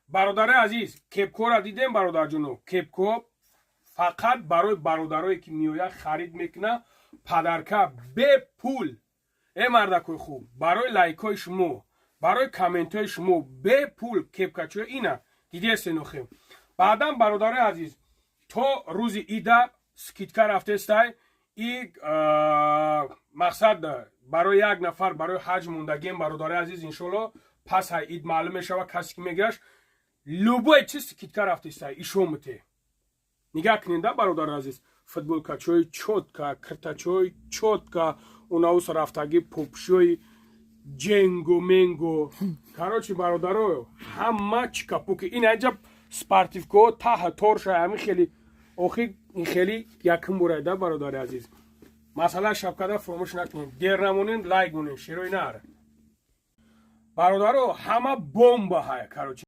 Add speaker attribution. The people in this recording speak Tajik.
Speaker 1: бародари азиз, кепкора дидем бародарҷоно. Кепко фақат барои бародарое ки меояд харид мекуна падарка бепул. Мардакои хуб, барои лайкҳои шумо, барои комментҳои шумо бепул кепкачо ина дидесенохем. Баъдан бародари азиз, то рӯзи ида скидка рафтестай. И мақсад барои як нафар барои ҳаҷ мондагем бародари азиз, иншоалло пас ҳай ид маълум мешава касе ки мегираш любой чиз скидка рафтестай ишомате. Нигоҳ кунед да бародари азиз, футболкачои чотка, киртачои чотка, унаус рафтаги попшои ҷенго менго. Короче бародаро ҳама чикапуки ин аҷаб спортивкаҳо таҳа торша ҳамин хели охир ин хели якум бурай да бародари азиз. Масъала шабкада фаромӯш накунед. Дер намонед лайк монед шерои нар. Бародаро ҳама бомба ҳай. Короче